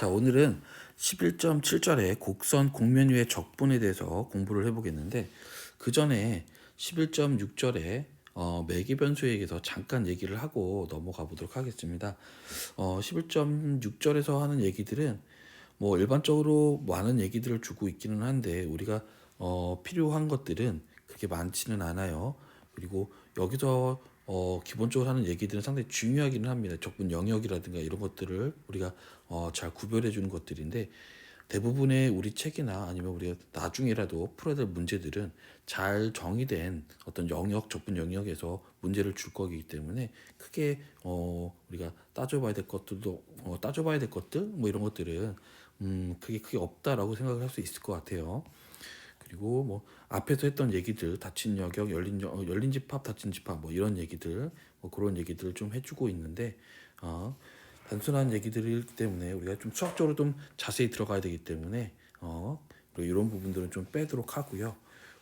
자, 오늘은 11.7절의 곡선 곡면유의 적분에 대해서 공부를 해보겠는데, 그 전에 11.6절에 매개 변수에 대해서 잠깐 얘기를 하고 넘어가 보도록 하겠습니다. 11.6절에서 하는 얘기들은 뭐 일반적으로 많은 얘기들을 주고 있기는 한데, 우리가 필요한 것들은 그렇게 많지는 않아요. 그리고 여기서 기본적으로 하는 얘기들은 상당히 중요하기는 합니다. 적분 영역이라든가 이런 것들을 우리가 잘 구별해 주는 것들인데, 대부분의 우리 책이나 아니면 우리가 나중에라도 풀어야 될 문제들은 잘 정의된 어떤 영역, 적분 영역에서 문제를 줄 거기 때문에 크게 우리가 따져봐야 될 것들도 따져봐야 될 것들 뭐 이런 것들은 크게 없다라고 생각을 할 수 있을 것 같아요. 그리고 뭐 앞에서 했던 얘기들, 닫힌 영역, 열린 집합, 닫힌 집합 뭐 이런 얘기들, 뭐 그런 얘기들을 좀 해주고 있는데, 단순한 얘기들이기 때문에 우리가 좀 수학적으로 좀 자세히 들어가야 되기 때문에 그리고 이런 부분들은 좀 빼도록 하고요.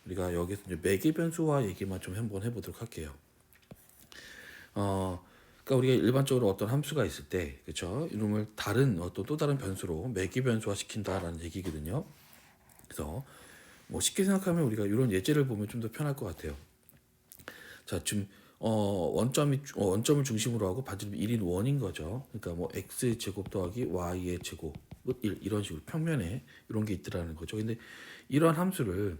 우리가 여기서 이제 매개 변수와 얘기만 좀 한번 해보도록 할게요. 그러니까 우리가 일반적으로 어떤 함수가 있을 때, 그렇죠? 이름을 다른 어떤 또 다른 변수로 매개 변수화 시킨다라는 얘기거든요. 그래서 뭐 쉽게 생각하면 우리가 이런 예제를 보면 좀 더 편할 것 같아요. 자, 지금 원점을 중심으로 하고 반지름 1인 원인 거죠. 그러니까 뭐 x 제곱 더하기 y의 제곱 1 이런 식으로 평면에 이런 게 있더라는 거죠. 근데 이런 함수를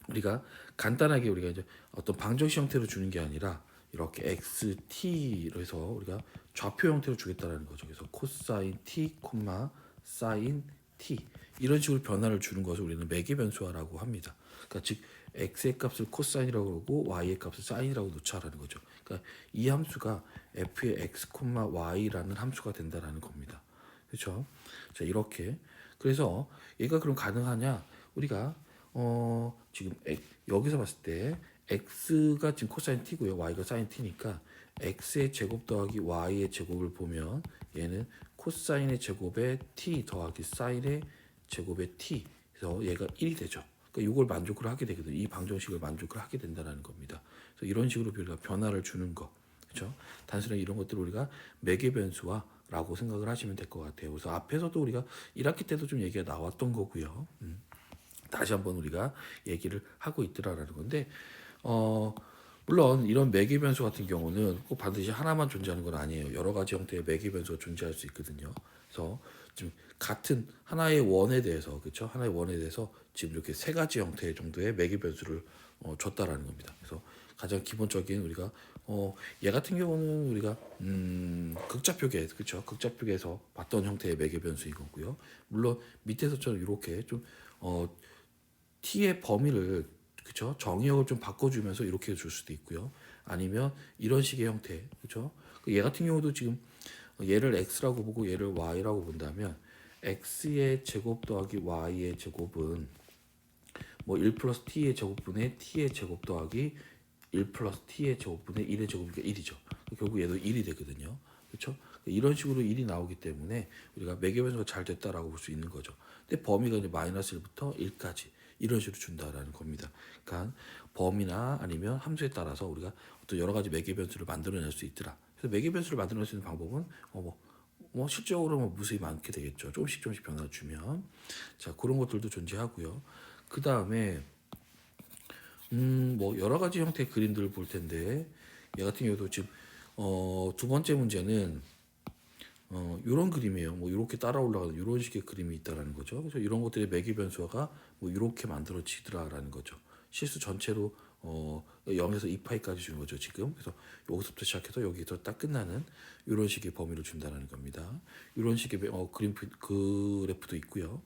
우리가 간단하게 우리가 이제 어떤 방정식 형태로 주는 게 아니라 이렇게 xt로 해서 우리가 좌표 형태로 주겠다라는 거죠. 그래서 코사인 t, 사인 t 이런 식으로 변화를 주는 것을 우리는 매개 변수화라고 합니다. 그러니까 즉 x의 값을 코사인이라고 그러고 y의 값을 사인이라고 놓자라는 거죠. 그러니까 이 함수가 f의 x, y라는 함수가 된다라는 겁니다. 그렇죠? 자, 이렇게 그래서 얘가 그럼 가능하냐? 우리가 지금 여기서 봤을 때 x가 지금 코사인 t고요, y가 사인 t니까 x의 제곱 더하기 y의 제곱을 보면 얘는 코사인의 제곱에 t 더하기 사인의 제곱에 t, 그래서 얘가 1이 되죠. 그러니까 이걸 만족을 하게 되거든요. 이 방정식을 만족을 하게 된다는 겁니다. 그래서 이런 식으로 우리가 변화를 주는 거, 그렇죠? 단순하게 이런 것들을 우리가 매개 변수화라고 생각을 하시면 될 것 같아요. 그래서 앞에서도 우리가 1학기 때도 좀 얘기가 나왔던 거고요. 다시 한번 우리가 얘기를 하고 있더라라는 건데, 물론 이런 매개 변수 같은 경우는 꼭 반드시 하나만 존재하는 건 아니에요. 여러 가지 형태의 매개 변수가 존재할 수 있거든요. 그래서 지금 같은 하나의 원에 대해서, 그렇죠? 하나의 원에 대해서 지금 이렇게 세 가지 형태 정도의 매개 변수를 줬다라는 겁니다. 그래서 가장 기본적인 우리가 얘 같은 경우는 우리가 극좌표계, 그렇죠? 극좌표계에서 봤던 형태의 매개 변수인 거고요. 물론 밑에서처럼 이렇게 좀 t의 범위를, 그쵸? 정의역을 좀 바꿔주면서 이렇게 줄 수도 있고요. 아니면 이런 식의 형태, 그쵸? 얘 같은 경우도 지금 얘를 x라고 보고 얘를 y라고 본다면 x의 제곱 더하기 y의 제곱은 뭐 1 플러스 t의 제곱분의 t의 제곱 더하기 1 플러스 t의 제곱분의 1의 제곱이니까 1이죠. 결국 얘도 1이 되거든요. 그렇죠? 이런 식으로 1이 나오기 때문에 우리가 매개 변수가 잘 됐다라고 볼 수 있는 거죠. 근데 범위가 이제 마이너스 1부터 1까지 이런 식으로 준다라는 겁니다. 그러니까 범위나 아니면 함수에 따라서 우리가 어떤 여러 가지 매개 변수를 만들어낼 수 있더라. 그래서 매개 변수를 만들어낼 수 있는 방법은 뭐 실적으로 뭐 무수히 많게 되겠죠. 조금씩 변화 주면, 자, 그런 것들도 존재하고요. 그 다음에 뭐 여러 가지 형태의 그림들을 볼 텐데, 얘 같은 경우도 지금 두 번째 문제는 이런 그림이에요. 뭐 이렇게 따라 올라가는 이런 식의 그림이 있다라는 거죠. 그래서 이런 것들의 매개 변수가 뭐 이렇게 만들어지더라라는 거죠. 실수 전체로 0에서 2파이까지 주는 거죠, 지금. 그래서 여기서부터 시작해서 여기서 딱 끝나는 이런 식의 범위를 준다는 겁니다. 이런 식의 그래프도 있고요.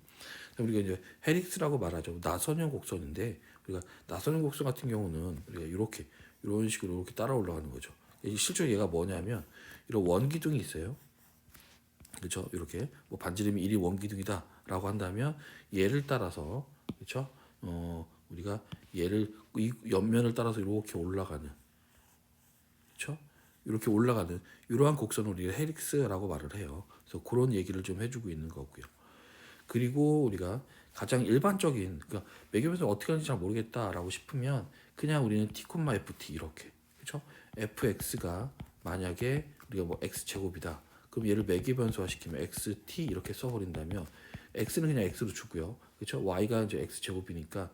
우리가 이제 헤릭스라고 말하죠. 나선형 곡선인데, 우리가 나선형 곡선 같은 경우는 우리가 이렇게 이런 식으로 이렇게 따라 올라가는 거죠. 실제로 얘가 뭐냐면 이런 원기둥이 있어요. 그렇죠? 이렇게 뭐 반지름이 1이 원기둥이다라고 한다면 얘를 따라서, 그렇죠? 우리가 얘를 이 옆면을 따라서 이렇게 올라가는, 그렇죠? 이렇게 올라가는 이러한 곡선을 우리가 헤릭스라고 말을 해요. 그래서 그런 얘기를 좀 해주고 있는 거고요. 그리고 우리가 가장 일반적인, 그러니까 매개변수 어떻게 하는지 잘 모르겠다라고 싶으면 그냥 우리는 t, ft 이렇게, 그렇죠? fx가 만약에 우리가 뭐 x 제곱이다. 그럼 얘를 매기변수화 시키면 xt 이렇게 써버린다면 x는 그냥 x로 주고요. 그렇죠? y가 이제 x 제곱이니까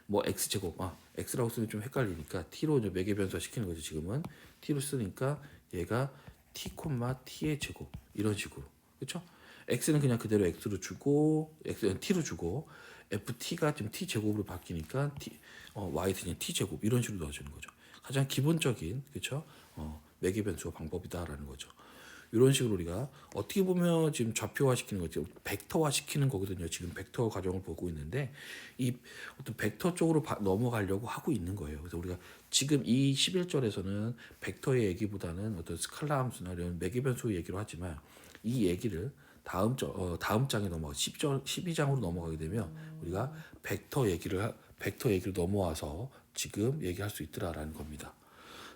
뭐 x 제곱 x라고 쓰면 좀 헷갈리니까 t로 이제 매개변수화 시키는 거죠. 지금은 t로 쓰니까 얘가 t t의 제곱 이런 식으로 그렇죠? x는 그냥 그대로 x로 주고 x는 t로 주고 ft가 지금 t 제곱으로 바뀌니까 y 그냥 t 제곱 이런 식으로 넣어주는 거죠. 가장 기본적인 그렇죠? 매개변수 방법이다라는 거죠. 이런 식으로 우리가 어떻게 보면 지금 좌표화 시키는 거죠. 벡터화 시키는 거거든요. 지금 벡터 과정을 보고 있는데 이 어떤 벡터 쪽으로 넘어가려고 하고 있는 거예요. 그래서 우리가 지금 이 11절에서는 벡터의 얘기보다는 어떤 스칼라 함수나 이런 매개변수 얘기로 하지만 이 얘기를 다음 장에 넘어가 12장으로 넘어가게 되면 우리가 벡터 얘기를 넘어와서 지금 얘기할 수 있더라라는 겁니다.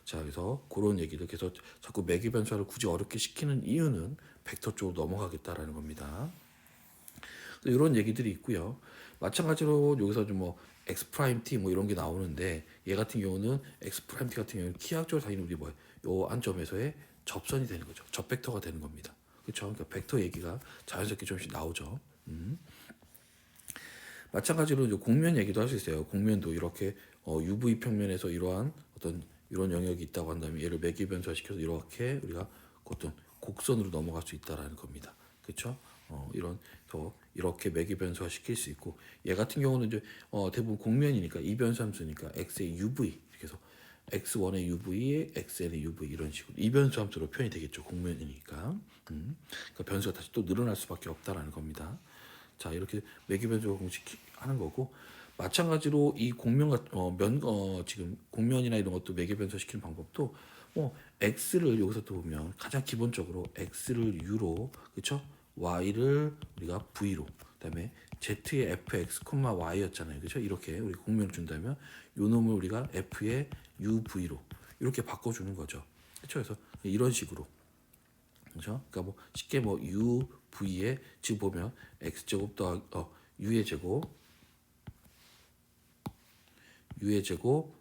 자, 그래서 그런 얘기를 계속 자꾸 매개변수를 굳이 어렵게 시키는 이유는 벡터 쪽으로 넘어가겠다라는 겁니다. 이런 얘기들이 있고요. 마찬가지로 여기서 좀 뭐 x 프라임 t 뭐 이런 게 나오는데 얘 같은 경우는 x 프라임 t 같은 경우는 키학적으로 당연히 우리 요 안점에서의 접선이 되는 거죠. 접벡터가 되는 겁니다. 그렇죠? 그러니까 벡터 얘기가 자연스럽게 조금씩 나오죠. 마찬가지로 이제 공면 얘기도 할 수 있어요. 공면도 이렇게 UV 평면에서 이러한 어떤 이런 영역이 있다고 한다면 얘를 매개변수화시켜서 이렇게 우리가 어떤 곡선으로 넘어갈 수 있다라는 겁니다. 그렇죠? 이렇게 매개변수화 시킬 수 있고 얘 같은 경우는 이제 대부분 공면이니까 이변수 함수니까 x의 uv 그래서 x1의 uv에 xn의 uv 이런 식으로 이변수 함수로 표현이 되겠죠. 공면이니까. 그러니까 변수가 다시 또 늘어날 수밖에 없다라는 겁니다. 자, 이렇게 매개변수가 공식하는 거고 마찬가지로 이 지금 공면이나 이런 것도 매개변수 시키는 방법도 x를 여기서 또 보면 가장 기본적으로 x를 u로 그렇죠? y를 우리가 v로 그다음에 z의 fx, y였잖아요. 그렇죠? 이렇게 우리 공면을 준다면 요 놈을 우리가 f의 uv로 이렇게 바꿔주는 거죠. 그렇죠? 그래서 이런 식으로 그렇죠? 그러니까 뭐 쉽게 뭐 u v에 지금 보면 x 제곱 더하기 u의 제곱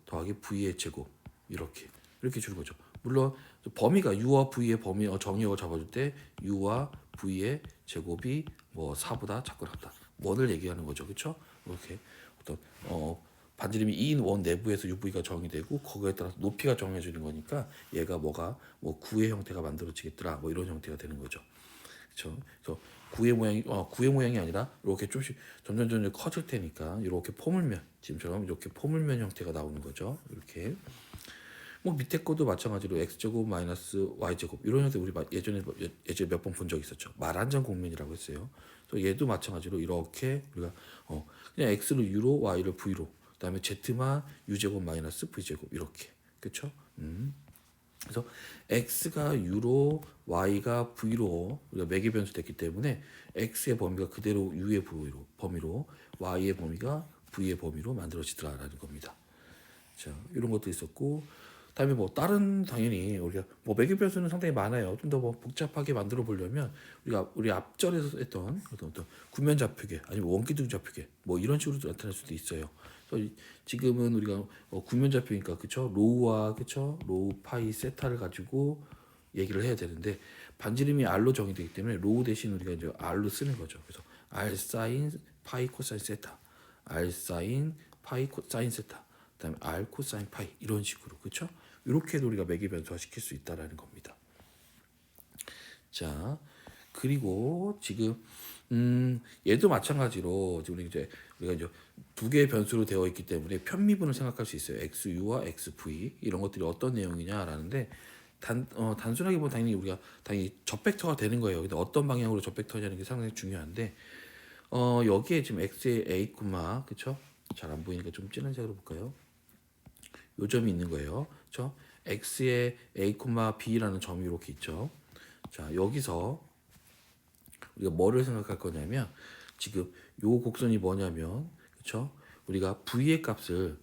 더하기 v의 제곱 이렇게 주는 거죠. 물론 범위가 u와 v의 범위 정의역을 잡아줄 때 u와 v의 제곱이 뭐 4보다 작거나 원을 얘기하는 거죠. 그렇죠? 이렇게 어떤 반지름이 2인 원 내부에서 UV가 정의되고 거기에 따라서 높이가 정해지는 거니까 얘가 뭐 9의 형태가 만들어지겠더라 뭐 이런 형태가 되는 거죠. 그렇죠? 그래서 구의 모양이 아니라 이렇게 조금씩 점점 커질 테니까 이렇게 포물면 지금처럼 이렇게 포물면 형태가 나오는 거죠. 이렇게 뭐 밑에 것도 마찬가지로 x제곱 마이너스 y제곱 이런 형태 우리 예전에 몇 번 본 적 있었죠. 말한장 공면이라고 했어요. 또 얘도 마찬가지로 이렇게 우리가 그냥 x를 u로 y를 v로 그다음에 z만 u제곱 마이너스 v제곱 이렇게 그렇죠? 그래서 x가 u로 y가 v로 우리가 매개변수 됐기 때문에 x의 범위가 그대로 u의 범위로 y의 범위가 v의 범위로 만들어지더라라는 겁니다. 자, 이런 것도 있었고 다음에 뭐 다른 당연히 우리가 뭐 매개변수는 상당히 많아요. 좀 더 뭐 복잡하게 만들어 보려면 우리 앞절에서 했던 어떤 구면 좌표계 아니면 원기둥 좌표계 뭐 이런 식으로 나타날 수도 있어요. 지금은 우리가 구면 좌표니까 그쵸 로우와 그쵸 로우 파이 세타를 가지고 얘기를 해야 되는데 반지름이 r로 정의되기 때문에 로우 대신 우리가 이제 r로 쓰는 거죠. 그래서 r 사인 파이 코사인 세타, r 사인 파이 코사인 세타, 그다음에 r 코사인 파이 이런 식으로 그쵸? 이렇게도 우리가 매개변수화 시킬 수 있다라는 겁니다. 자, 그리고 지금 얘도 마찬가지로 지금 우리가 이제 두 개의 변수로 되어 있기 때문에 편미분을 생각할 수 있어요. xu와 xv 이런 것들이 어떤 내용이냐라는데 단순하게 보면 당연히 접벡터가 되는 거예요. 근데 어떤 방향으로 접벡터냐는 게 상당히 중요한데 여기에 지금 x의 a, 그쵸? 잘 안 보이니까 좀 진한 색으로 볼까요? 요 점이 있는 거예요. 그렇죠? x의 a, b라는 점이 이렇게 있죠. 자, 여기서 우리가 뭐를 생각할 거냐면 지금 요 곡선이 뭐냐면 그렇죠? 우리가 v의 값을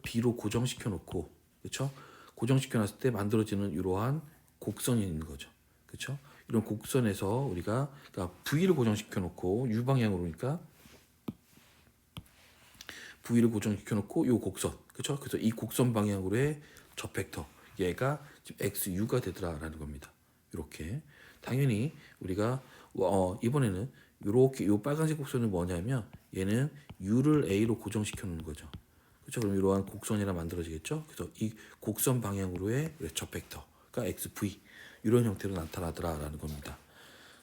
b로 고정시켜 놓고 그렇죠? 고정시켜 놨을 때 만들어지는 이러한 곡선이 있는 거죠. 그렇죠? 이런 곡선에서 우리가 그러니까 v를 고정시켜 놓고 u 방향으로니까 v를 고정시켜 놓고 요 곡선 그렇죠? 그래서 이 곡선 방향으로의 접벡터 얘가 지금 xu가 되더라라는 겁니다. 이렇게 당연히 우리가 이번에는 이렇게 요 빨간색 곡선은 뭐냐면 얘는 u를 a로 고정시켜 놓는 거죠. 그렇죠? 그럼 이러한 곡선이라 만들어지겠죠. 그래서 이 곡선 방향으로의 저 벡터가 xv 이런 형태로 나타나더라라는 겁니다.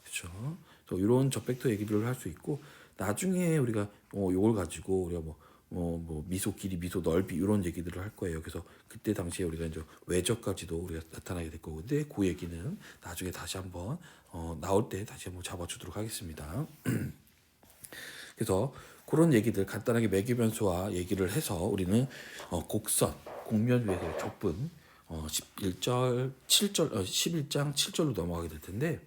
그렇죠? 그래서 이런 저 벡터 얘기를 할 수 있고 나중에 우리가 요걸 가지고 우리가 뭐 미소 길이, 미소 넓이 이런 얘기들을 할 거예요. 그래서 그때 당시에 우리가 이제 외적까지도 우리가 나타나게 될 거고, 근데 그 얘기는 나중에 다시 한번 나올 때 다시 한번 잡아주도록 하겠습니다. 그래서 그런 얘기들 간단하게 매개 변수와 얘기를 해서 우리는 곡선, 곡면 위에서의 좁분 11절, 7절, 11장 7절로 넘어가게 될 텐데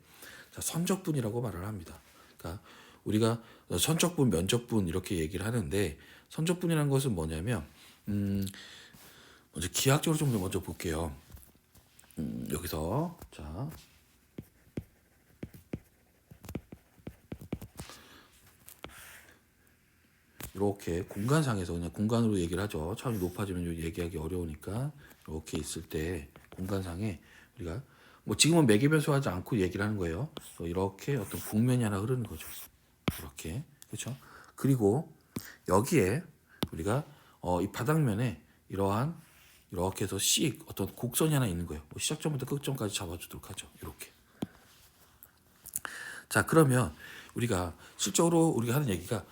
자, 선적분이라고 말을 합니다. 그러니까 우리가 선적분, 면적분 이렇게 얘기를 하는데 선적분이라는 것은 뭐냐면 먼저 기하학적으로 좀 먼저 볼게요. 여기서 자 이렇게 공간상에서 그냥 공간으로 얘기를 하죠. 차원이 높아지면 얘기하기 어려우니까 이렇게 있을 때 공간상에 우리가 뭐 지금은 매개변수 하지 않고 얘기를 하는 거예요. 이렇게 어떤 국면이 하나 흐르는 거죠. 이렇게 그렇죠. 그리고 여기에 우리가 이 바닥면에 이러한 이렇게 해서 C 어떤 곡선이 하나 있는 거예요. 뭐 시작점부터 끝점까지 잡아주도록 하죠. 이렇게. 자 그러면 우리가 실적으로 우리가 하는 얘기가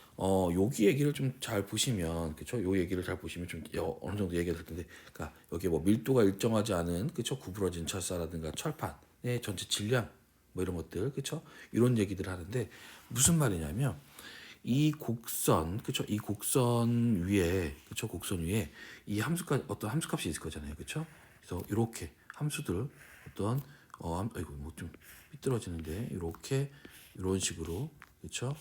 여기 얘기를 좀 잘 보시면 그쵸? 요 얘기를 잘 보시면 좀 어느 정도 얘기가 될 텐데, 그러니까 여기 뭐 밀도가 일정하지 않은 그쵸? 구부러진 철사라든가 철판의 전체 질량 뭐 이런 것들 그쵸? 이런 얘기들 하는데 무슨 말이냐면 이 곡선 그쵸? 이 곡선 위에 그쵸? 곡선 위에 이 함수가 어떤 함수값이 있을 거잖아요, 그쵸? 그래서 이렇게 함수들 어떤 아이고 뭐 좀 삐뚤어지는데 이렇게 이런 식으로 그렇죠?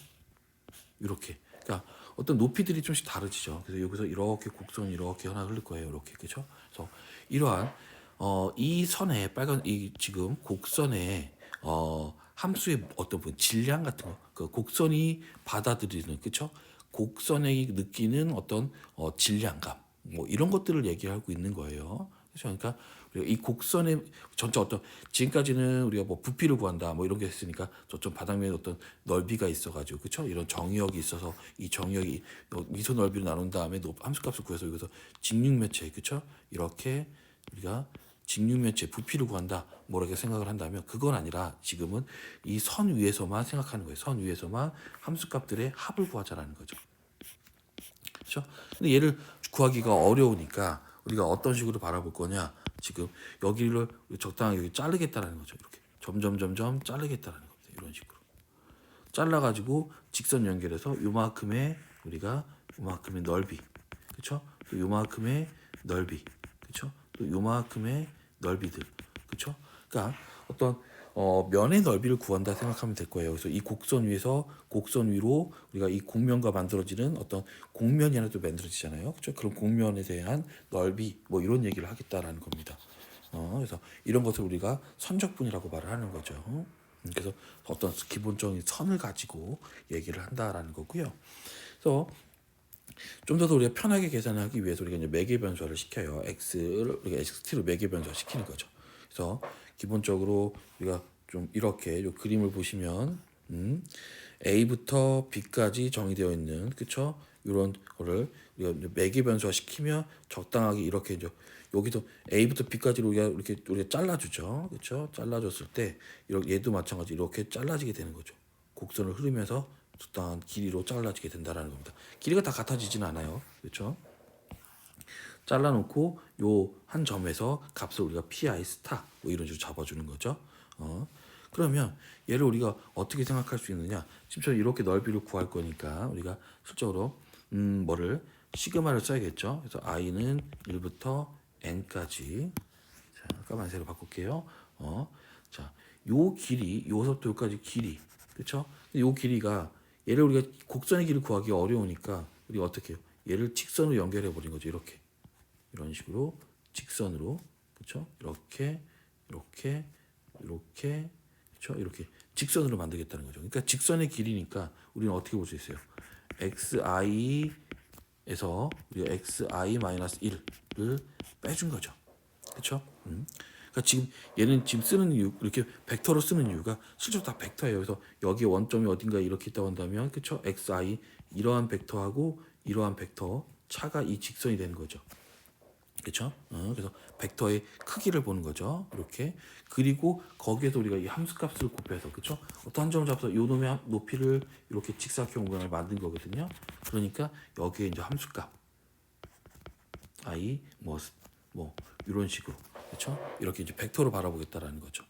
이렇게 그러니까 어떤 높이들이 좀씩 다르지죠. 그래서 여기서 이렇게 곡선이 이렇게 하나 흐를 거예요. 이렇게 그렇죠? 그래서 이러한 이 선에 빨간 이 지금 곡선에 함수의 어떤 질량 같은 거, 그 곡선이 받아들이는 그렇죠? 곡선이 느끼는 어떤 질량감 뭐 이런 것들을 얘기하고 있는 거예요. 그렇죠? 그러니까 우리가 이 곡선의 전체 어떤 지금까지는 우리가 뭐 부피를 구한다 뭐 이런 게 했으니까 저쪽 바닥면에 어떤 넓이가 있어가지고 그렇죠? 이런 정의역이 있어서 이 정의역이 미소 넓이로 나눈 다음에 함수값을 구해서 여기서 직육면체 그렇죠? 이렇게 우리가 직육면체 부피를 구한다 뭐라고 생각을 한다면 그건 아니라 지금은 이 선 위에서만 생각하는 거예요. 선 위에서만 함수값들의 합을 구하자라는 거죠. 그렇죠? 근데 얘를 구하기가 어려우니까 우리가 어떤 식으로 바라볼 거냐? 지금 여기를 적당하게 여기 자르겠다라는 거죠. 이렇게 점점 자르겠다라는 겁니다. 이런 식으로 잘라가지고 직선 연결해서 요만큼의 우리가 요만큼의 넓이, 그렇죠? 또 요만큼의 넓이, 그렇죠? 또 요만큼의 넓이들, 그렇죠? 그러니까 어떤 면의 넓이를 구한다 생각하면 될 거예요. 그래서 이 곡선 위에서 곡선 위로 우리가 이 곡면과 만들어지는 어떤 곡면이 하나 또 만들어지잖아요. 그렇죠? 그런 곡면에 대한 넓이 뭐 이런 얘기를 하겠다라는 겁니다. 그래서 이런 것을 우리가 선적분이라고 말을 하는 거죠. 그래서 어떤 기본적인 선을 가지고 얘기를 한다라는 거고요. 그래서 좀 더 우리가 편하게 계산하기 위해서 우리가 이제 매개 변수화를 시켜요. x를 우리가 xt로 매개 변수화 시키는 거죠. 그래서 기본적으로 우리가 좀 이렇게 요 그림을 보시면 A부터 B까지 정의되어 있는 그쵸? 이런 거를 우리가 매개 변수화 시키면 적당하게 이렇게 이제 여기도 A부터 B까지로 우리가 잘라주죠, 그렇죠? 잘라줬을 때 이렇게 얘도 마찬가지 이렇게 잘라지게 되는 거죠. 곡선을 흐르면서 적당한 길이로 잘라지게 된다라는 겁니다. 길이가 다 같아지진 않아요, 그렇죠? 잘라놓고 요 한 점에서 값을 우리가 pi 스타 뭐 이런 식으로 잡아주는 거죠. 그러면 얘를 우리가 어떻게 생각할 수 있느냐? 지금 이렇게 넓이를 구할 거니까 우리가 실적으로 뭐를 시그마를 써야겠죠. 그래서 i는 1부터 n까지 자, 까만색으로 바꿀게요. 자, 요 길이 요서부터 여기까지 길이 그렇죠? 요 길이가 얘를 우리가 곡선의 길을 구하기 어려우니까 우리가 어떻게 해요? 얘를 직선으로 연결해 버린 거죠. 이렇게 이런 식으로 직선으로 그렇죠? 이렇게 그렇죠? 이렇게 직선으로 만들겠다는 거죠. 그러니까 직선의 길이니까 우리는 어떻게 볼 수 있어요? xi에서 우리가 xi-1을 빼준 거죠. 그렇죠? 그러니까 지금 얘는 지금 쓰는 이유 이렇게 벡터로 쓰는 이유가 실제로 다 벡터예요. 그래서 여기 원점이 어딘가 이렇게 있다고 한다면 그쵸? xi 이러한 벡터하고 이러한 벡터 차가 이 직선이 되는 거죠. 그렇죠? 그래서 벡터의 크기를 보는 거죠. 이렇게. 그리고 거기에서 우리가 이 함수값을 곱해서 그렇죠? 어떤 한 점을 잡아서 요 놈의 높이를 이렇게 직사각형 모양을 만든 거거든요. 그러니까 여기에 이제 함수값 i 뭐 이런 식으로 그렇죠? 이렇게 이제 벡터로 바라보겠다라는 거죠.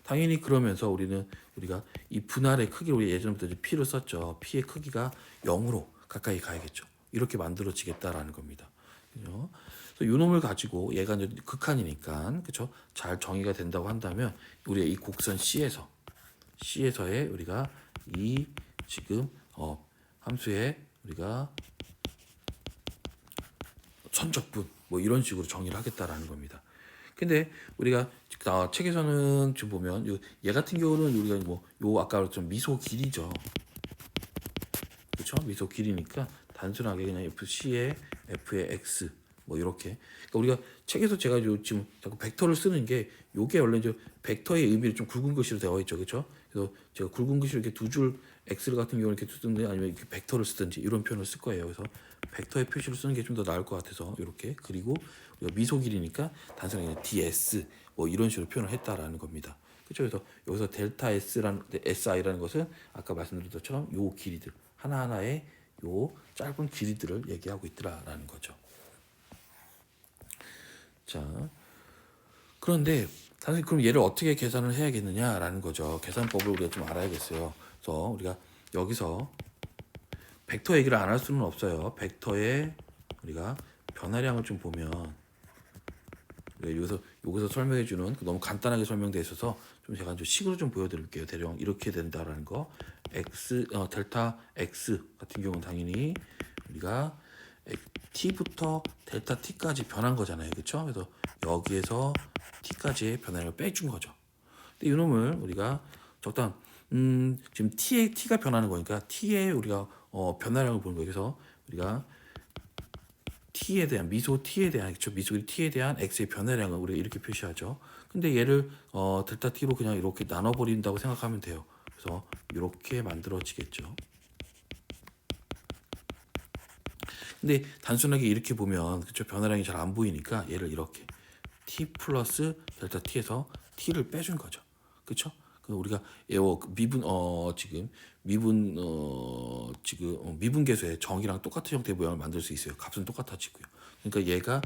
당연히 그러면서 우리가 이 분할의 크기를 우리 예전부터 이제 p를 썼죠. p의 크기가 0으로 가까이 가야겠죠. 이렇게 만들어지겠다라는 겁니다. 그죠? 그래서 요 놈을 가지고 얘가 이제 극한이니까 그쵸? 잘 정의가 된다고 한다면 우리가 이 곡선 C에서의 우리가 이 지금 함수에 우리가 선적분 뭐 이런 식으로 정의를 하겠다라는 겁니다. 근데 우리가 책에서는 지금 보면 얘 같은 경우는 우리가 뭐 요 아까 좀 미소 길이죠. 그렇죠? 미소 길이니까 단순하게 그냥 FC의 F의 X 뭐 이렇게. 그러니까 우리가 책에서 제가 지금 자꾸 벡터를 쓰는 게 요게 원래 이제 벡터의 의미를 좀 굵은 글씨로 되어 있죠, 그렇죠? 그래서 제가 굵은 글씨로 이렇게 두 줄 X 같은 경우는 이렇게 쓰든지 아니면 이렇게 벡터를 쓰든지 이런 표현을 쓸 거예요. 그래서 벡터의 표시를 쓰는 게 좀 더 나을 것 같아서 이렇게. 그리고 우리가 미소 길이니까 단순하게 DS 뭐 이런 식으로 표현을 했다라는 겁니다. 그렇죠? 그래서 여기서 델타 SI라는 것은 아까 말씀드린 것처럼 요 길이들 하나하나의 요 짧은 길이들을 얘기하고 있더라라는 거죠. 자, 그런데 단순히 그럼 얘를 어떻게 계산을 해야겠느냐라는 거죠. 계산법을 우리가 좀 알아야겠어요. 그래서 우리가 여기서 벡터 얘기를 안 할 수는 없어요. 벡터의 우리가 변화량을 좀 보면 여기서 설명해 주는 너무 간단하게 설명돼 있어서 좀 제가 좀 식으로 좀 보여드릴게요. 대령 이렇게 된다라는 거. 델타 x 같은 경우는 당연히 우리가 t부터 델타 t까지 변한 거잖아요, 그렇죠? 그래서 여기에서 t까지의 변화량을 빼준 거죠. 근데 이 놈을 우리가 적당 지금 t가 변하는 거니까 t의 우리가 변화량을 보는 거예요. 그래서 우리가 t에 대한 미소 t에 대한 그렇죠? 미소 t에 대한 x의 변화량을 우리가 이렇게 표시하죠. 근데 얘를 델타 t로 그냥 이렇게 나눠 버린다고 생각하면 돼요. 그래서 이렇게 만들어지겠죠. 근데 단순하게 이렇게 보면 그렇죠? 변화량이 잘 안 보이니까 얘를 이렇게 t 플러스 델타 t에서 t를 빼준 거죠. 그렇죠? 우리가 미분 지금 미분 계수의 정의랑 똑같은 형태의 모양을 만들 수 있어요. 값은 똑같아지고요. 그러니까 얘가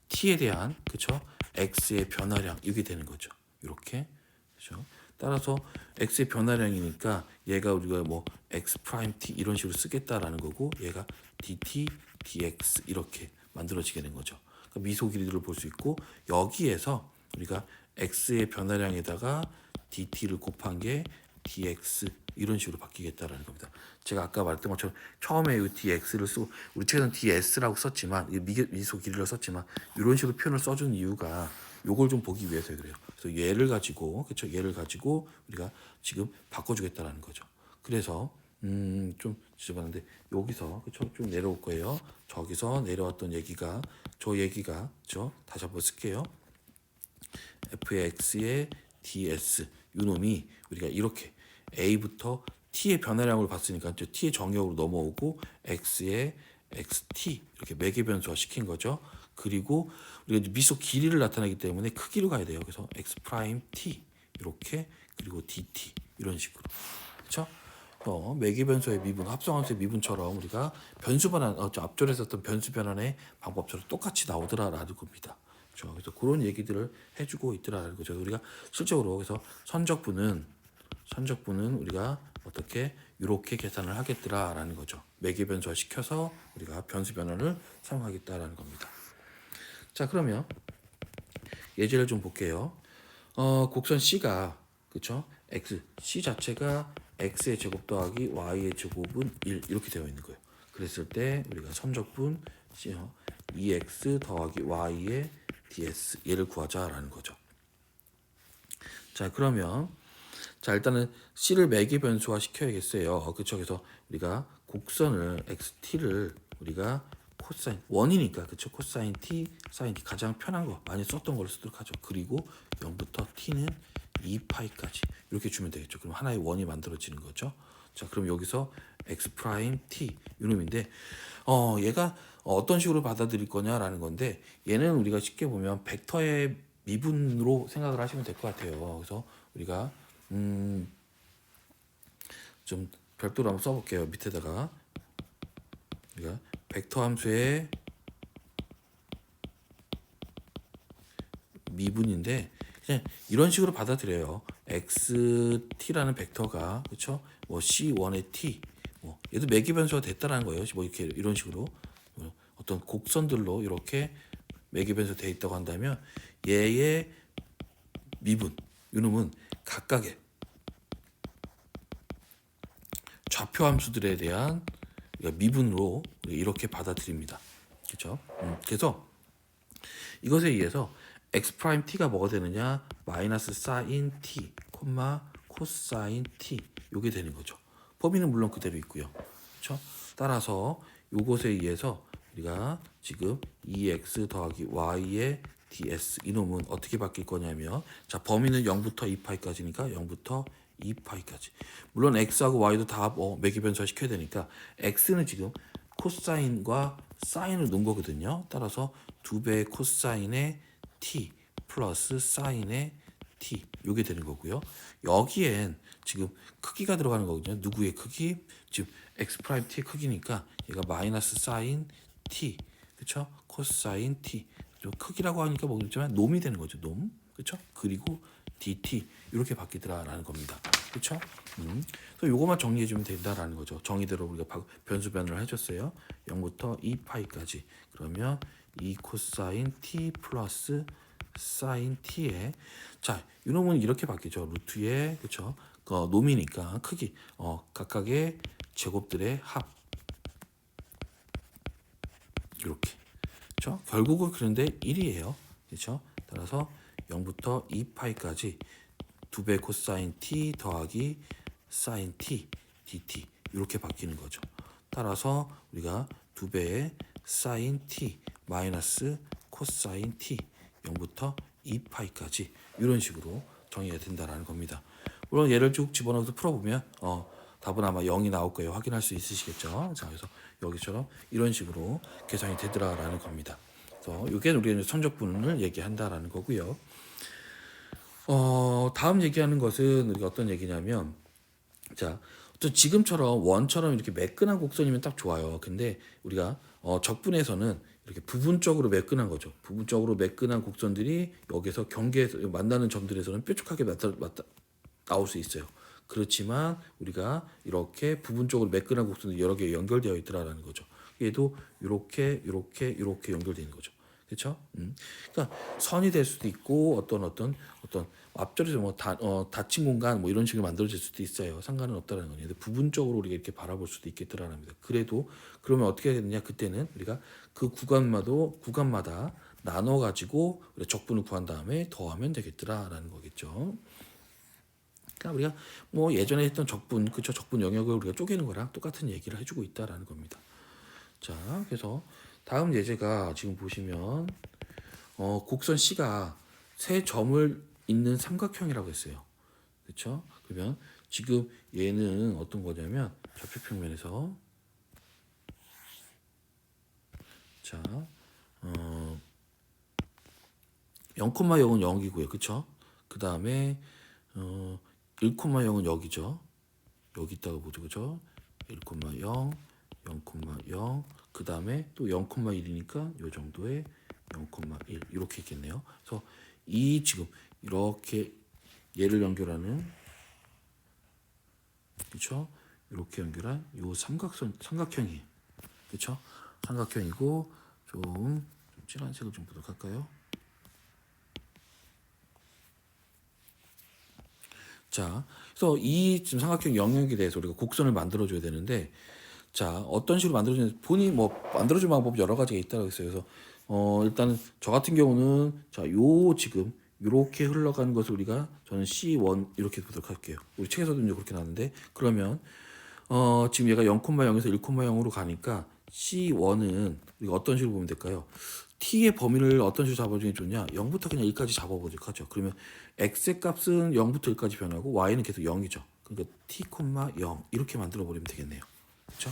t에 대한 그렇죠? x의 변화량 이게 되는 거죠. 이렇게 그렇죠? 따라서 x의 변화량이니까 얘가 우리가 뭐 x 프라임 t 이런 식으로 쓰겠다라는 거고 얘가 dt dx 이렇게 만들어지게 된 거죠. 그러니까 미소 길이들을 볼 수 있고 여기에서 우리가 x의 변화량에다가 dt를 곱한 게 dx 이런 식으로 바뀌겠다라는 겁니다. 제가 아까 말했던 것처럼 처음에 이 dx를 쓰고 우리 책에서는 ds라고 썼지만 미소 길이를 썼지만 이런 식으로 표현을 써준 이유가 요걸 좀 보기 위해서 그래요. 그래서 얘를 가지고 그렇죠? 얘를 가지고 우리가 지금 바꿔주겠다라는 거죠. 그래서 좀 지저분한데 여기서 그렇죠? 좀 내려올 거예요. 저기서 내려왔던 얘기가 그렇죠? 다시 한번 쓸게요. fx의 ds 요 놈이 우리가 이렇게 a부터 t의 변화량을 봤으니까 t의 정역으로 넘어오고 x의 xt 이렇게 매개 변수화 시킨 거죠. 그리고 우리가 미소 길이를 나타내기 때문에 크기로 가야 돼요. 그래서 x 프라임 t 이렇게 그리고 dt 이런 식으로 그렇죠? 매개 변수의 미분, 합성함수의 미분처럼 우리가 변수 변환, 앞전에 썼던 변수 변환의 방법처럼 똑같이 나오더라라는 겁니다. 그렇죠? 그래서 그런 얘기들을 해주고 있더라라는 거죠. 우리가 실적으로 그래서 선적분은 우리가 어떻게 이렇게 계산을 하겠더라라는 거죠. 매개 변수화 시켜서 우리가 변수 변환을 사용하겠다라는 겁니다. 자, 그러면 예제를 좀 볼게요. 곡선 C가 그렇죠? C 자체가 x의 제곱 더하기 y의 제곱은 1 이렇게 되어 있는 거예요. 그랬을 때 우리가 선적분 2x 더하기 y의 ds 얘를 구하자라는 거죠. 자, 그러면 자 일단은 c를 매개 변수화 시켜야겠어요. 그렇죠? 그래서 우리가 곡선을 xt를 우리가 코사인 원이니까 그쵸? 코사인 t, 사인 t 가장 편한 거 많이 썼던 걸로 쓰도록 하죠. 그리고 0부터 t는 2파이까지 이렇게 주면 되겠죠. 그럼 하나의 원이 만들어지는 거죠. 자, 그럼 여기서 x 프라임 t 이놈인데 얘가 어떤 식으로 받아들일 거냐라는 건데 얘는 우리가 쉽게 보면 벡터의 미분으로 생각을 하시면 될 것 같아요. 그래서 우리가 좀 별도로 한번 써볼게요. 밑에다가 우리가 벡터 함수의 미분인데 그냥 이런 식으로 받아들여요. xt라는 벡터가 그렇죠? 뭐 c1의 t 뭐 얘도 매개 변수가 됐다라는 거예요. 뭐 이렇게 이런 식으로 어떤 곡선들로 이렇게 매개 변수 돼 있다고 한다면 얘의 미분 이놈은 각각의 좌표 함수들에 대한 미분으로 이렇게 받아들입니다. 그렇죠? 그래서 이것에 의해서 x 프라임 t가 뭐가 되느냐? 마이너스 사인 t, 코사인 t 요게 되는 거죠. 범위는 물론 그대로 있고요. 그렇죠? 따라서 요것에 의해서 우리가 지금 2x 더하기 y의 ds 이놈은 어떻게 바뀔 거냐면 자, 범위는 0부터 2파이까지니까 0부터 2파이까지. 물론 x하고 y도 다 매개 변수화 시켜야 되니까 x는 지금 코사인과 사인을 놓은 거거든요. 따라서 2배의 코사인의 t 플러스 사인의 t 요게 되는 거고요. 여기엔 지금 크기가 들어가는 거거든요. 누구의 크기? 지금 x 프라임 t의 크기니까 얘가 마이너스 사인 t 그쵸? 코사인 t 크기라고 하니까 뭐겠지만 놈이 되는 거죠. 놈 그쵸? 그리고 dt 이렇게 바뀌더라라는 겁니다. 그렇죠? 그래서 요거만 정리해 주면 된다라는 거죠. 정의대로 우리가 변수 변환을 해줬어요. 0부터 2파이까지 그러면 2 코사인 t 플러스 사인 t에 자 이놈은 이렇게 바뀌죠. 루트의 그렇죠? 놈이니까 크기 각각의 제곱들의 합 이렇게 그렇죠? 결국은 그런데 1이에요. 그렇죠? 따라서 0부터 2파이까지 2배 코사인 t 더하기 사인 t dt 이렇게 바뀌는 거죠. 따라서 우리가 2배의 사인 t 마이너스 코사인 t 0부터 2파이까지 이런 식으로 정의가 된다라는 겁니다. 물론 얘를 쭉 집어넣어서 풀어보면 답은 아마 0이 나올 거예요. 확인할 수 있으시겠죠. 자, 그래서 여기처럼 이런 식으로 계산이 되더라라는 겁니다. 그래서 이게 우리가 선적분을 얘기한다라는 거고요. 다음 얘기하는 것은 우리가 어떤 얘기냐면 자, 또 지금처럼 원처럼 이렇게 매끈한 곡선이면 딱 좋아요. 근데 우리가 적분에서는 이렇게 부분적으로 매끈한 거죠. 부분적으로 매끈한 곡선들이 여기서 경계에서 만나는 점들에서는 뾰족하게 나올 수 있어요. 그렇지만 우리가 이렇게 부분적으로 매끈한 곡선들이 여러 개 연결되어 있더라라는 거죠. 얘도 이렇게 연결되어 있는 거죠. 그렇죠? 그러니까 선이 될 수도 있고 어떤 앞절에서 뭐 닫힌 공간 뭐 이런 식으로 만들어질 수도 있어요. 상관은 없다는 거예요. 근데 부분적으로 우리가 이렇게 바라볼 수도 있겠더라는 겁니다. 그래도 그러면 어떻게 해야 되느냐? 그때는 우리가 그 구간마다 나눠 가지고 적분을 구한 다음에 더하면 되겠더라라는 거겠죠. 그러니까 우리가 뭐 예전에 했던 적분, 그쵸? 적분 영역을 우리가 쪼개는 거랑 똑같은 얘기를 해주고 있다라는 겁니다. 자, 그래서 다음 예제가 지금 보시면 곡선 C가 세 점을 잇는 삼각형이라고 했어요. 그렇죠? 그러면 지금 얘는 어떤 거냐면 좌표평면에서 자 0,0은 0이고요. 그렇죠? 그 다음에 1,0은 여기죠. 여기 있다가 보죠. 그죠? 1,0, 0,0, 그 다음에 또 0,1이니까 요 정도의 0,1 이렇게 있겠네요. 그래서 이 지금 이렇게 얘를 연결하는 그렇죠? 이렇게 연결한 요 삼각형이에요. 그렇죠? 삼각형이고 좀 진한 색을 좀 보도록 할까요? 자, 그래서 이 지금 삼각형 영역에 대해서 우리가 곡선을 만들어줘야 되는데, 자, 어떤 식으로 만들어주는지 본인이 뭐 만들어줄 방법 여러 가지가 있다고 했어요. 그래서 일단은 저 같은 경우는 자, 요 지금 이렇게 흘러가는 것을 우리가 저는 C1 이렇게 보도록 할게요. 우리 책에서도 이제 그렇게 나왔는데 그러면 지금 얘가 0,0에서 1,0으로 가니까 C1은 우리가 어떤 식으로 보면 될까요? t의 범위를 어떤 식으로 잡아주는 게 좋냐? 0부터 그냥 1까지 잡아보도록 하죠. 그러면 x의 값은 0부터 1까지 변하고 y는 계속 0이죠. 그러니까 t, 0 이렇게 만들어 버리면 되겠네요. 그렇죠?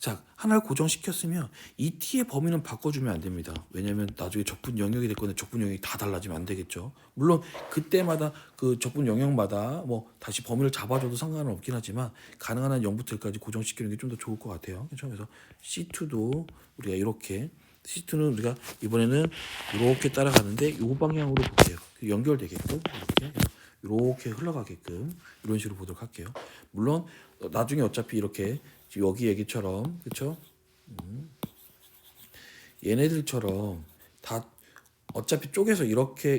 자, 하나를 고정시켰으면 이 t의 범위는 바꿔주면 안 됩니다. 왜냐하면 나중에 적분 영역이 될 건데 적분 영역이 다 달라지면 안 되겠죠. 물론 그때마다 그 적분 영역마다 뭐 다시 범위를 잡아줘도 상관은 없긴 하지만 가능한 한 0부터 1까지 고정시키는 게 좀 더 좋을 것 같아요. 그렇죠? 그래서 C2도 우리가 이렇게 C2는 우리가 이번에는 이렇게 따라가는데 이 방향으로 볼게요. 연결되게끔 이렇게 흘러가게끔 이런 식으로 보도록 할게요. 물론 나중에 어차피 이렇게 여기 얘기처럼 그렇죠? 얘네들처럼 다 어차피 쪼개서 이렇게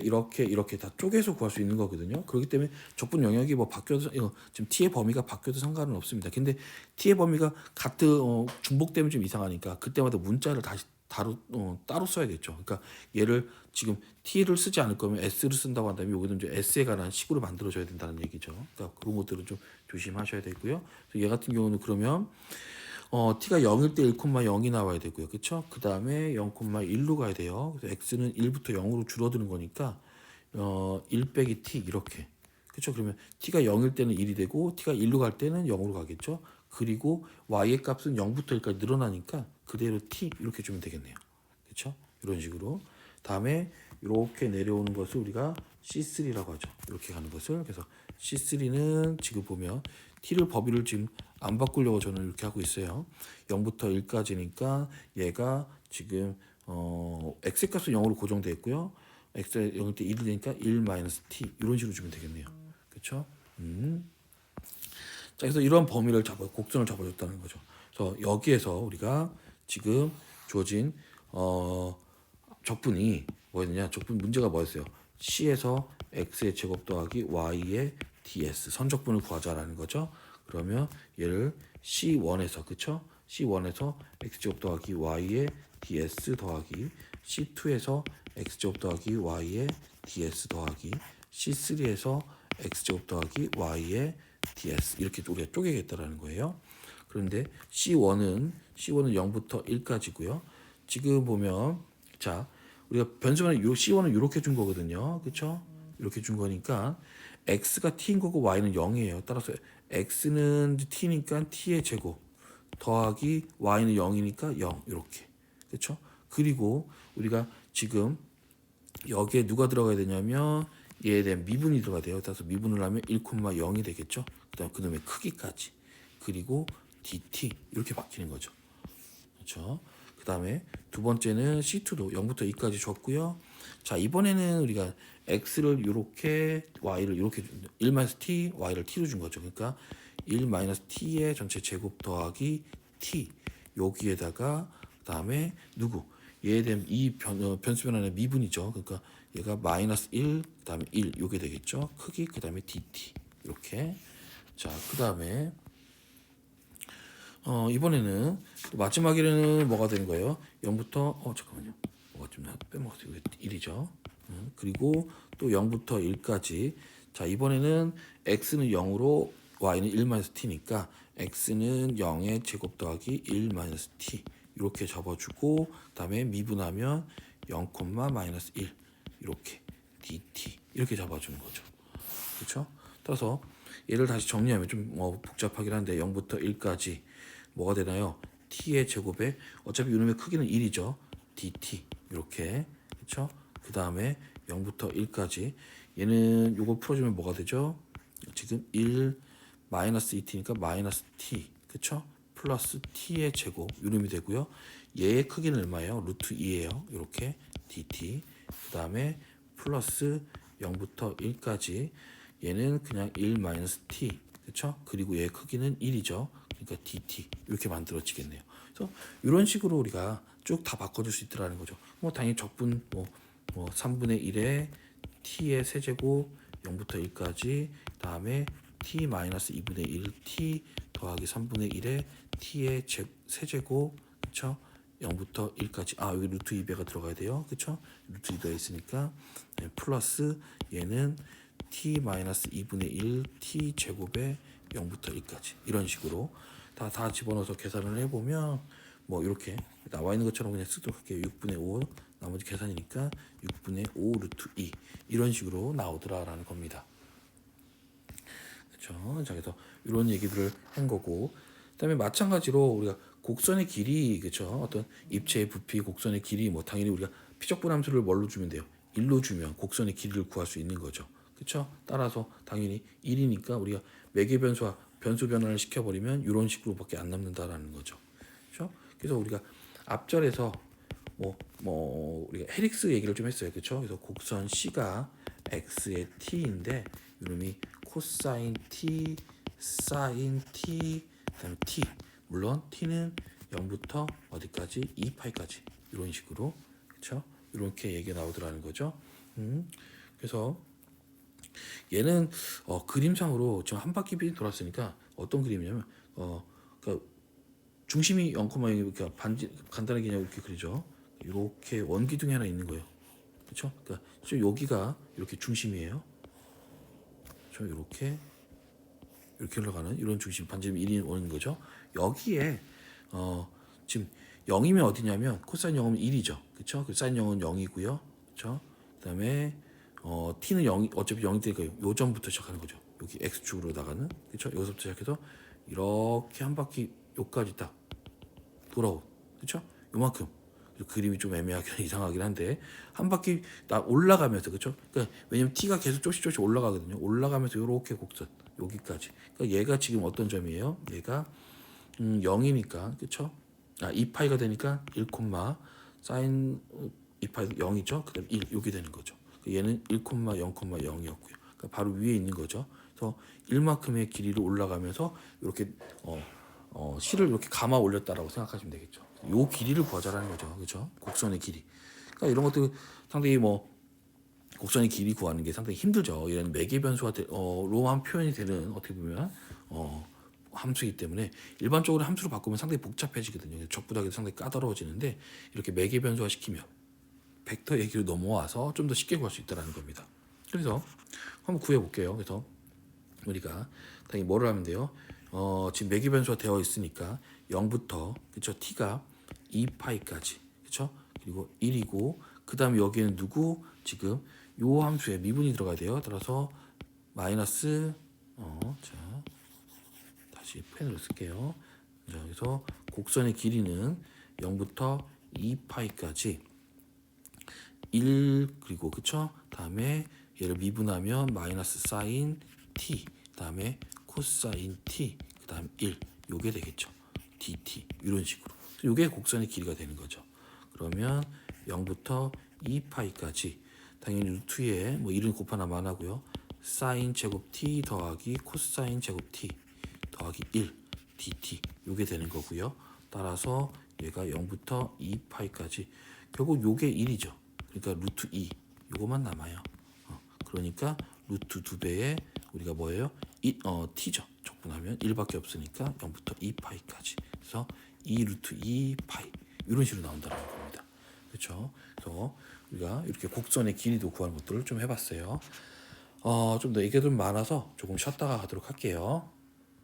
다 쪼개서 구할 수 있는 거거든요. 그렇기 때문에 적분 영역이 뭐 바뀌어도 지금 t의 범위가 바뀌어도 상관은 없습니다. 근데 t의 범위가 같은 중복되면 좀 이상하니까 그때마다 문자를 다시 따로 써야겠죠. 그러니까 얘를 지금 t를 쓰지 않을 거면 s를 쓴다고 한다면 여기는 이제 s에 관한 식으로 만들어줘야 된다는 얘기죠. 그러니까 그런 것들은 좀 조심하셔야 되고요. 얘 같은 경우는 그러면 t가 0일 때 1,0이 나와야 되고요. 그렇죠? 그 다음에 0,1로 가야 돼요. 그래서 x는 1부터 0으로 줄어드는 거니까 1 빼기 t 이렇게. 그렇죠? 그러면 t가 0일 때는 1이 되고 t가 1로 갈 때는 0으로 가겠죠? 그리고 y의 값은 0부터 1까지 늘어나니까 그대로 t 이렇게 주면 되겠네요. 그렇죠? 이런 식으로. 다음에 이렇게 내려오는 것을 우리가 C3라고 하죠. 이렇게 가는 것을. 그래서 C3는 지금 보면 t를 범위를 지금 안 바꾸려고 저는 이렇게 하고 있어요. 0부터 1까지니까 얘가 지금 x 값은 0으로 고정되어 있고요. x 0일 때 1이 되니까 1 t 이런 식으로 주면 되겠네요. 그렇죠? 자, 그래서 이런 범위를 곡선을 잡아줬다는 거죠. 그래서 여기에서 우리가 지금 주어진 적분이 뭐였느냐? 적분 문제가 뭐였어요? C에서 x의 제곱 더하기 y의 ds 선적분을 구하자라는 거죠. 그러면 얘를 C1에서 그쵸? C1에서 x제곱 더하기 y의 ds 더하기 C2에서 x제곱 더하기 y의 ds 더하기 C3에서 x제곱 더하기 y의 ds 이렇게 우리가 쪼개겠다라는 거예요. 그런데 C1은 0부터 1까지고요. 지금 보면 자 우리가 변수는 요 C1은 이렇게 준 거거든요. 그렇죠? 이렇게 준 거니까 x가 t인 거고 y는 0이에요. 따라서 x는 t니까 t의 제곱 더하기 y는 0이니까 0 이렇게. 그렇죠? 그리고 우리가 지금 여기에 누가 들어가야 되냐면 얘에 대한 미분이 들어가야 돼요. 따라서 미분을 하면 1,0이 되겠죠. 그다음 그놈의 크기까지. 그리고 dt 이렇게 바뀌는 거죠. 그렇죠? 그 다음에 두 번째는 C2도 0부터 2까지 줬고요. 자 이번에는 우리가 x를 이렇게 y를 이렇게 1-t y를 t로 준 거죠. 그러니까 1-t의 전체 제곱 더하기 t 여기에다가 그 다음에 누구 얘에 대한 이 변수 변환의 미분이죠. 그러니까 얘가 -1 그 다음에 1 요게 되겠죠. 크기 그 다음에 dt 이렇게. 자 그 다음에 이번에는 마지막에는 뭐가 되는 거예요? 0부터 잠깐만요. 뭐가 좀 빼먹었어요. 1이죠. 그리고 또 0부터 1까지. 자, 이번에는 x는 0으로 y는 1-t니까 x는 0의 제곱 더하기 1-t 이렇게 잡아주고 그다음에 미분하면 0,-1 이렇게 dt 이렇게 잡아주는 거죠. 그렇죠? 따라서 얘를 다시 정리하면 좀 복잡하긴 한데 0부터 1까지 뭐가 되나요? t의 제곱에 어차피 이놈의 크기는 1이죠. dt 이렇게 그렇죠? 그 다음에 0부터 1까지 얘는 요거 풀어주면 뭐가 되죠? 지금 1 -2t니까 -t 그렇죠? 플러스 t의 제곱 이놈이 되고요. 얘의 크기는 얼마예요? 루트 2예요. 이렇게 dt 그 다음에 플러스 0부터 1까지 얘는 그냥 1-t 그렇죠? 그리고 얘의 크기는 1이죠. 그러니까 dt 이렇게 만들어지겠네요. 그래서 이런 식으로 우리가 쭉 다 바꿔줄 수 있더라는 거죠. 뭐 당연히 적분 3분의 1에 t의 세제곱 0부터 1까지 다음에 t-2분의 1 t 더하기 3분의 1에 t의 세제곱 그쵸? 0부터 1까지 여기 루트 2배가 들어가야 돼요. 그쵸? 루트 2배가 있으니까 플러스 얘는 t-2분의 1 t 제곱에 0부터 1까지 이런 식으로 다 집어넣어서 계산을 해보면 뭐 이렇게 나와 있는 것처럼 그냥 쓰도록 할게요. 6분의 5 나머지 계산이니까 6분의 5 루트 2 이런 식으로 나오더라라는 겁니다. 그렇죠? 자, 그래서 이런 얘기들을 한 거고, 그다음에 마찬가지로 우리가 곡선의 길이, 그렇죠? 어떤 입체의 부피, 곡선의 길이, 뭐 당연히 우리가 피적분 함수를 뭘로 주면 돼요? 1로 주면 곡선의 길이를 구할 수 있는 거죠. 그렇죠? 따라서 당연히 1이니까 우리가 매개 변수와 변수 변환을 시켜버리면 이런 식으로밖에 안 남는다라는 거죠. 그렇죠? 그래서 우리가 앞절에서 우리가 헬릭스 얘기를 좀 했어요. 그렇죠? 그래서 곡선 C가 x의 t인데 이름이 코사인 t, 사인 t, 그다음에 t. 물론 t는 0부터 어디까지? 2파이까지 이런 식으로, 그렇죠? 이렇게 얘기가 나오더라는 거죠. 그래서 얘는 그림상으로 지금 한 바퀴 돌았으니까 어떤 그림이냐면 그러니까 중심이 0,0 이렇게 간단하게 그냥 이렇게 그리죠. 이렇게 원기둥이 하나 있는 거예요. 그렇죠? 그러니까 여기가 이렇게 중심이에요. 그렇죠? 이렇게 흘러가는 이런 중심 반지름 1이 오는 거죠. 여기에 지금 0이면 어디냐면 코사인 0이면 1이죠. 그렇죠? 그 사인 0은 0이고요. 그렇죠? 그다음에 t는 0 어차피 0이 되니까 요 점부터 시작하는 거죠. 여기 x축으로 나가는, 그렇죠? 여기서부터 시작해서 이렇게 한 바퀴 요까지 딱 돌아오, 그렇죠? 요만큼. 그림이 좀 애매하긴 이상하긴 한데 한 바퀴 올라가면서, 그렇죠? 그러니까 왜냐면 t가 계속 조금씩 올라가거든요. 올라가면서 요렇게 곡선 여기까지. 그러니까 얘가 지금 어떤 점이에요? 얘가 0이니까, 그렇죠? 2파이가 되니까 1, 사인 2파이 0이죠. 그다음 1 요게 되는 거죠. 얘는 1, 0,0이었고요. 그러니까 바로 위에 있는 거죠. 그래서 1만큼의 길이를 올라가면서 이렇게 실을 이렇게 감아 올렸다라고 생각하시면 되겠죠. 요 길이를 구하자라는 거죠. 그렇죠? 곡선의 길이. 그러니까 이런 것도 상당히 곡선의 길이 구하는 게 상당히 힘들죠. 이런 매개 변수로만 표현이 되는, 어떻게 보면 함수이기 때문에 일반적으로 함수로 바꾸면 상당히 복잡해지거든요. 적부하기도 상당히 까다로워지는데 이렇게 매개 변수화 시키면 벡터 얘기로 넘어와서 좀 더 쉽게 구할 수 있다는 겁니다. 그래서 한번 구해 볼게요. 그래서 우리가 당연히 뭐를 하면 돼요? 지금 매개 변수가 되어 있으니까 0부터, 그렇죠? t가 2파이까지, 그렇죠? 그리고 1이고 그다음에 여기에는 누구? 지금 요 함수에 미분이 들어가야 돼요. 따라서 마이너스 자 다시 펜으로 쓸게요. 자, 그래서 곡선의 길이는 0부터 2파이까지 1, 그리고 그쵸? 다음에 얘를 미분하면 마이너스 사인 t, 다음에 코사인 t, 그다음 1 요게 되겠죠. dt 이런 식으로. 요게 곡선의 길이가 되는 거죠. 그러면 0부터 2파이까지 당연히 루트에 뭐 1은 곱하나만 안 하고요. 사인 제곱 t 더하기 코사인 제곱 t 더하기 1 dt 요게 되는 거고요. 따라서 얘가 0부터 2파이까지 결국 요게 1이죠. 그러니까 루트 2 요거만 남아요. 그러니까 루트 2배에 우리가 뭐예요? t죠. 적분하면 1밖에 없으니까 0부터 2파이까지. 그래서 2 루트 2파이 이런 식으로 나온다는 겁니다. 그렇죠? 그래서 우리가 이렇게 곡선의 길이도 구하는 것들을 좀 해봤어요. 좀 더 얘기가 좀 많아서 조금 쉬었다가 가도록 할게요.